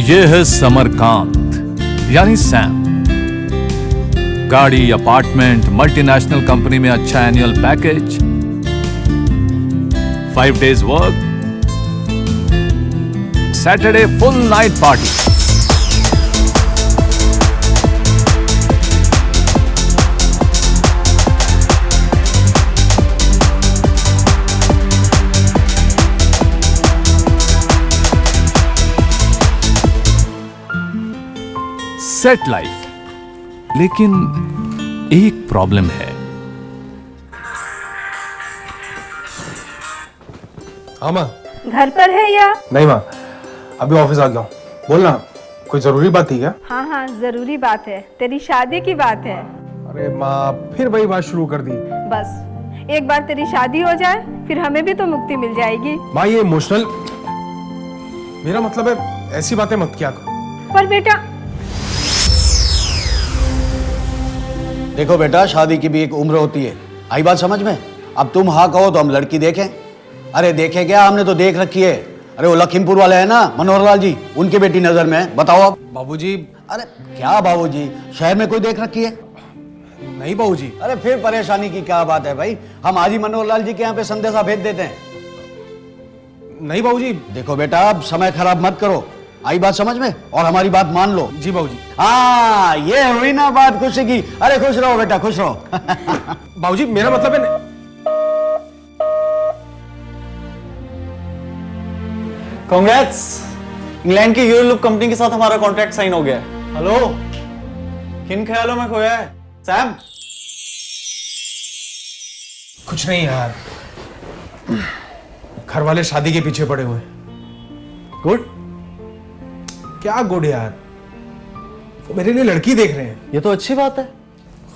ये है समरकांत यानी सैम। गाड़ी, अपार्टमेंट, मल्टीनेशनल कंपनी में अच्छा annual package, 5 days work, Saturday full night party. Set life, लेकिन एक प्रॉब्लम है। हाँ माँ। घर पर है या? नहीं माँ, अभी ऑफिस आ गया हूँ। बोलना, कोई जरूरी बात थी क्या? हाँ हाँ जरूरी बात है, तेरी शादी की बात है। अरे माँ, फिर वही बात शुरू कर दी। बस एक बार तेरी शादी हो जाए फिर हमें भी तो मुक्ति मिल जाएगी। माँ ये इमोशनल, मेरा मतलब है ऐसी बातें मत किया करो। पर बेटा देखो बेटा, शादी की भी एक उम्र होती है, आई बात समझ में? अब तुम हाँ कहो तो हम लड़की देखें। अरे देखें क्या, हमने तो देख रखी है। अरे वो लखीमपुर वाले हैं ना, मनोहर लाल जी, उनकी बेटी नजर में है। बताओ अब। बाबूजी। अरे क्या बाबूजी, शहर में कोई देख रखी है? नहीं बाबूजी। अरे फिर परेशानी की क्या बात है भाई, हम आज ही मनोहर लाल जी के यहाँ पे संदेशा भेज देते हैं। नहीं बाबूजी। देखो बेटा, अब समय खराब मत करो, आई बात समझ में? और हमारी बात मान लो। जी बाबूजी। हाँ, ये हुई ना बात खुशी की। अरे खुश रहो बेटा, खुश रहो। बाबूजी मेरा मतलब है कांग्रेट्स, इंग्लैंड की यूरोलुक कंपनी के साथ हमारा कॉन्ट्रैक्ट साइन हो गया है। हेलो, किन ख्यालों में खोया है सैम? कुछ नहीं यार, घर वाले शादी के पीछे पड़े हुए हैं। गुड। क्या गुड यार, वो मेरे लिए लड़की देख रहे हैं। ये तो अच्छी बात है।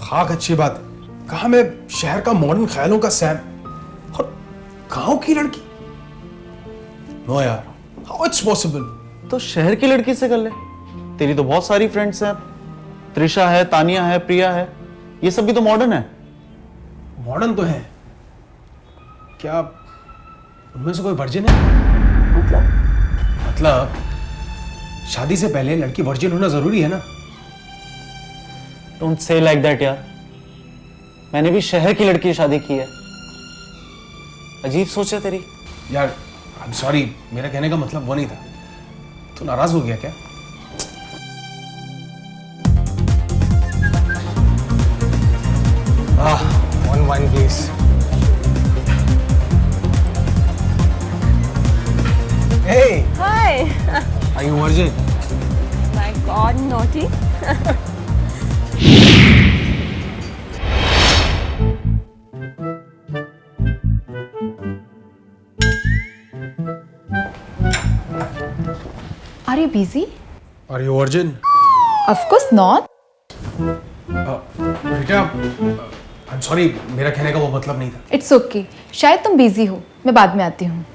खाक अच्छी बात है। कहा मैं शहर का मॉडर्न ख्यालों का सैम और गांव की लड़की। नो यार, हाउ इट्स पॉसिबल? तो शहर की लड़की से कर ले, तेरी तो बहुत सारी फ्रेंड्स हैं। त्रिशा है, तानिया है, प्रिया है, ये सब भी तो मॉडर्न है। मॉडर्न तो है, क्या उनमें से कोई वर्जिन है? मतलब शादी से पहले लड़की वर्जिन होना जरूरी है ना? डोंट से लाइक दैट यार, मैंने भी शहर की लड़की से शादी की है। अजीब सोच है तेरी। यार आई एम सॉरी, मेरा कहने का मतलब वो नहीं था। तू नाराज हो गया क्या? One wine please. Hey, hi. Are you virgin? My god, naughty. Are you busy? Are you virgin? Of course not. बेटा आई एम सॉरी, मेरा कहने का वो मतलब नहीं था। It's okay. शायद तुम बिजी हो, मैं बाद में आती हूँ।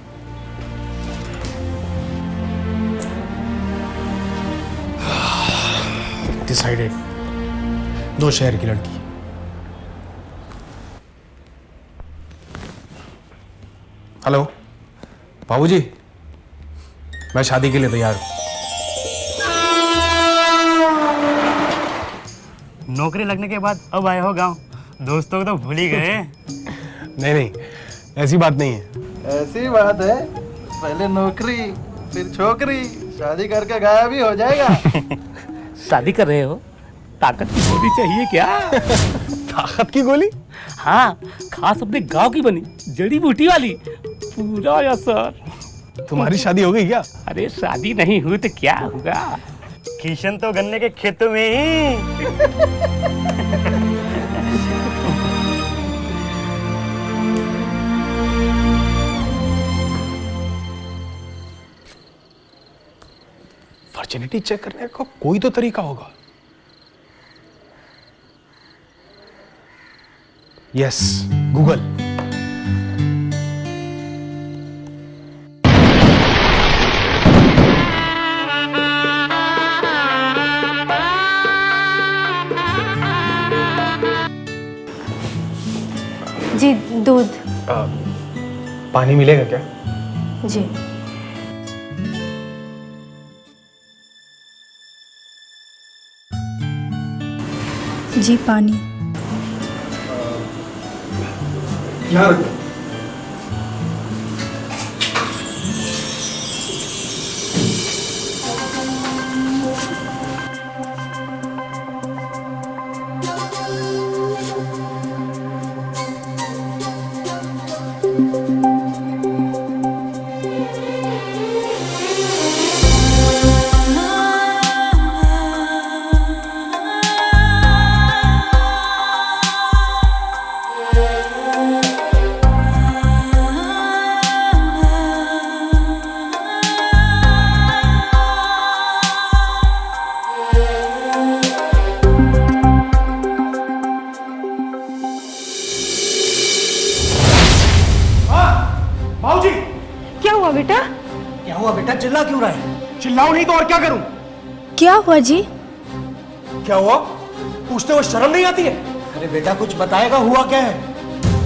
डिसाइडेड, दो शहर की लड़की। हेलो बाबूजी, मैं शादी के लिए तैयार हूं। नौकरी लगने के बाद अब आए हो गांव, दोस्तों को तो भूल ही गए। नहीं नहीं, ऐसी बात नहीं है। ऐसी बात है, पहले नौकरी फिर छोकरी, शादी करके गायब ही हो जाएगा। शादी कर रहे हो, ताकत की गोली चाहिए क्या? ताकत की गोली? हाँ, खास अपने गांव की बनी जड़ी बूटी वाली, पूरा असर। तुम्हारी शादी हो गई क्या? अरे शादी नहीं हुई तो क्या होगा, किशन तो गन्ने के खेतों में ही। वर्जिनिटी चेक करने का कोई तो तरीका होगा। Yes, Google. जी दूध। पानी मिलेगा क्या? जी जी पानी। यहाँ रखो। बाबूजी, क्या हुआ बेटा? क्या हुआ बेटा, चिल्ला क्यों रहा है? चिल्लाऊं नहीं तो और क्या करूं? क्या हुआ जी? क्या हुआ? पूछते हुए शर्म नहीं आती है? अरे बेटा कुछ बताएगा, हुआ क्या है?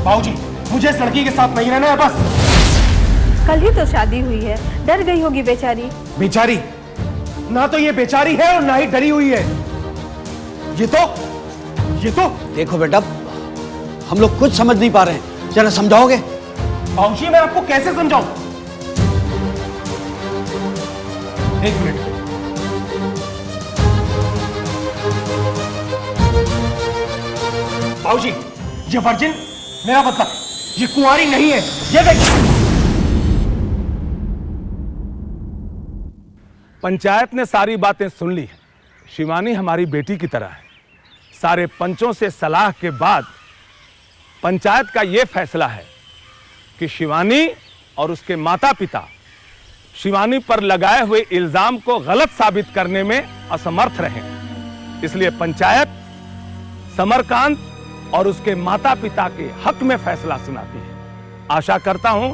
बाबूजी, मुझे इस लड़की के साथ नहीं रहना है बस। कल ही तो शादी हुई है, डर गई होगी बेचारी। बेचारी? ना तो ये बेचारी है और ना ही डरी हुई है। ये तो देखो बेटा, हम लोग कुछ समझ नहीं पा रहे हैं, जरा समझाओगे? बाबूजी, मैं आपको कैसे समझाऊं? एक मिनट। बाबूजी, ये वर्जिन मेरा मतलब, ये कुंवारी नहीं है। ये देखिए, पंचायत ने सारी बातें सुन ली। शिवानी हमारी बेटी की तरह है। सारे पंचों से सलाह के बाद पंचायत का यह फैसला है कि शिवानी और उसके माता पिता शिवानी पर लगाए हुए इल्जाम को गलत साबित करने में असमर्थ रहे। इसलिए पंचायत समरकांत और उसके माता पिता के हक में फैसला सुनाती है। आशा करता हूं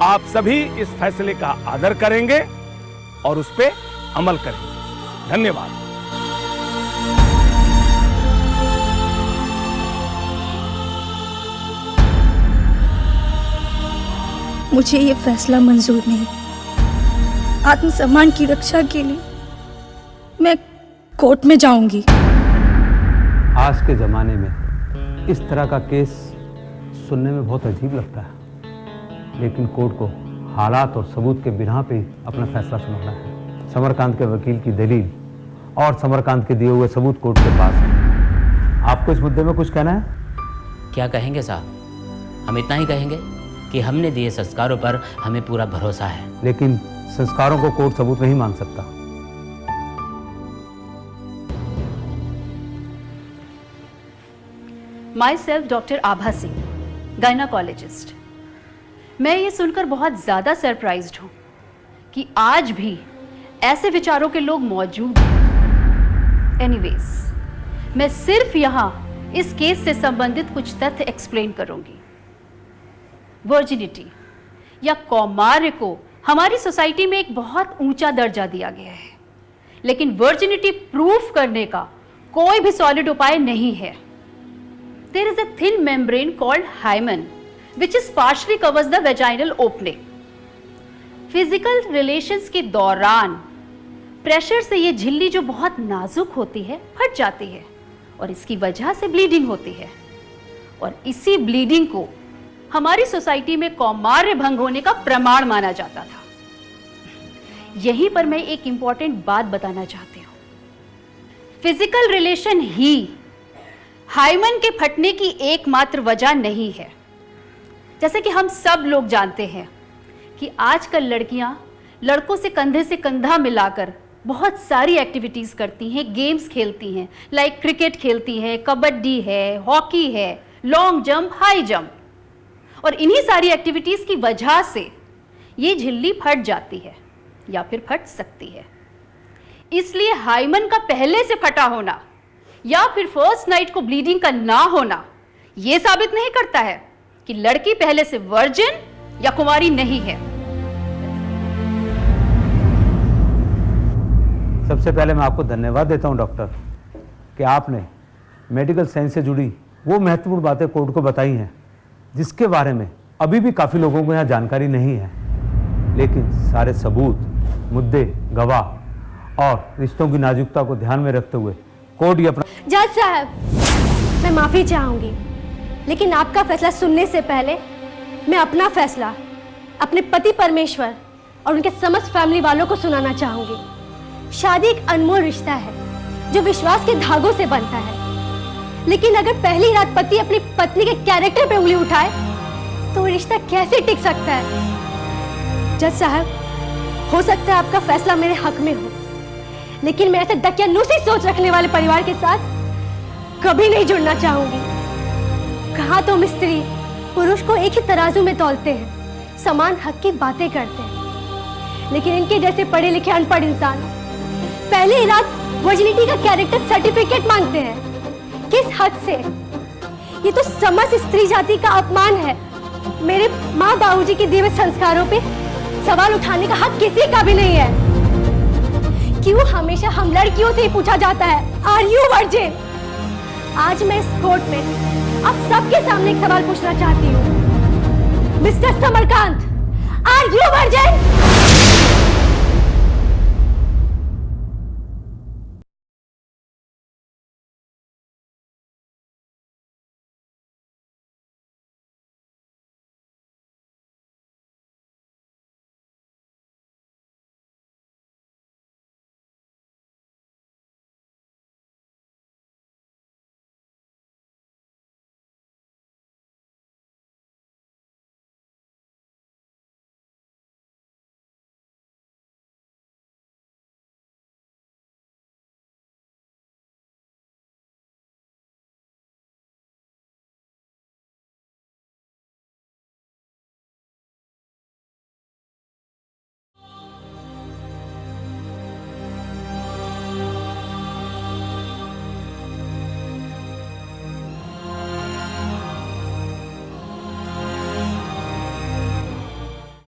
आप सभी इस फैसले का आदर करेंगे और उस पर अमल करेंगे। धन्यवाद। मुझे ये फैसला मंजूर नहीं। आत्मसम्मान की रक्षा के लिए मैं कोर्ट में जाऊंगी। आज के ज़माने में इस तरह का केस सुनने में बहुत अजीब लगता है, लेकिन कोर्ट को हालात और सबूत के बिना पे ही अपना फैसला सुनाना है। समरकांत के वकील की दलील और समरकांत के दिए हुए सबूत कोर्ट के पास है। आपको इस मुद्दे में कुछ कहना है? क्या कहेंगे साहब, हम इतना ही कहेंगे कि हमने दिए संस्कारों पर हमें पूरा भरोसा है। लेकिन संस्कारों को कोर्ट सबूत नहीं मान सकता। My self doctor Abha Singh, gynaecologist. मैं ये सुनकर बहुत ज़्यादा सरप्राइज्ड हूँ कि आज भी ऐसे विचारों के लोग मौजूद हैं। एनीवेज, मैं सिर्फ यहाँ इस केस से संबंधित कुछ तथ्य एक्सप्लेन करूँगी। वर्जिनिटी या कौमार्य को हमारी सोसाइटी में एक बहुत ऊंचा दर्जा दिया गया है, लेकिन वर्जिनिटी प्रूफ करने का कोई भी सॉलिड उपाय नहीं है। There is a thin membrane called hymen, which is partially covers the vaginal opening. Physical relations के दौरान प्रेशर से ये झिल्ली जो बहुत नाजुक होती है फट जाती है और इसकी वजह से ब्लीडिंग होती है, और इसी ब्लीडिंग को हमारी सोसाइटी में कौमार्य भंग होने का प्रमाण माना जाता था। यहीं पर मैं एक इंपॉर्टेंट बात बताना चाहती हूँ। फिजिकल रिलेशन ही हाइमन के फटने की एकमात्र वजह नहीं है। जैसे कि हम सब लोग जानते हैं कि आजकल लड़कियां लड़कों से कंधे से कंधा मिलाकर बहुत सारी एक्टिविटीज़ करती हैं, गेम्स खेलती हैं, लाइक क्रिकेट खेलती हैं, कबड्डी है, हॉकी है, लॉन्ग जंप, हाई जंप, और इन्हीं सारी एक्टिविटीज़ की वजह से ये झिल्ली फट जाती है या फिर फट सकती है। इसलिए हाइमन का पहले से फटा होना या फिर फर्स्ट नाइट को ब्लीडिंग का ना होना यह साबित नहीं करता है कि लड़की पहले से वर्जिन या कुंवारी नहीं है। सबसे पहले मैं आपको धन्यवाद देता हूं डॉक्टर कि आपने मेडिकल साइंस से जुड़ी वो महत्वपूर्ण बातें कोर्ट को बताई हैं जिसके बारे में अभी भी काफ़ी लोगों को यहाँ जानकारी नहीं है। लेकिन सारे सबूत, मुद्दे, गवाह और रिश्तों की नाजुकता को ध्यान में रखते हुए कोर्ट ये अपना जज साहब, मैं माफ़ी चाहूँगी, लेकिन आपका फैसला सुनने से पहले मैं अपना फैसला अपने पति परमेश्वर और उनके समस्त फैमिली वालों को सुनाना चाहूँगी। शादी एक अनमोल रिश्ता है जो विश्वास के धागों से बनता है, लेकिन अगर पहली रात पति अपनी पत्नी के कैरेक्टर पे उंगली उठाए तो रिश्ता कैसे टिक सकता है? जज साहब, हो सकता है आपका फैसला मेरे हक में हो, लेकिन मैं ऐसे दकियानूसी सोच रखने वाले परिवार के साथ कभी नहीं जुड़ना चाहूंगी। कहा तो मिस्त्री पुरुष को एक ही तराजू में तौलते हैं, समान हक की बातें करते हैं, लेकिन इनके जैसे पढ़े लिखे अनपढ़ इंसान पहले ही रात वर्जिनिटी का कैरेक्टर सर्टिफिकेट मांगते हैं। किस हक से? ये तो समस्त स्त्री जाति का अपमान है। मेरे माँ बाबूजी के दिए हुए संस्कारों पे सवाल उठाने का हक किसी का भी नहीं है। क्यों हमेशा हम लड़कियों से ही पूछा जाता है, आर यू वर्जिन? आज मैं इस कोर्ट में आप सबके सामने एक सवाल पूछना चाहती हूँ। Mister Samarkant, are you virgin?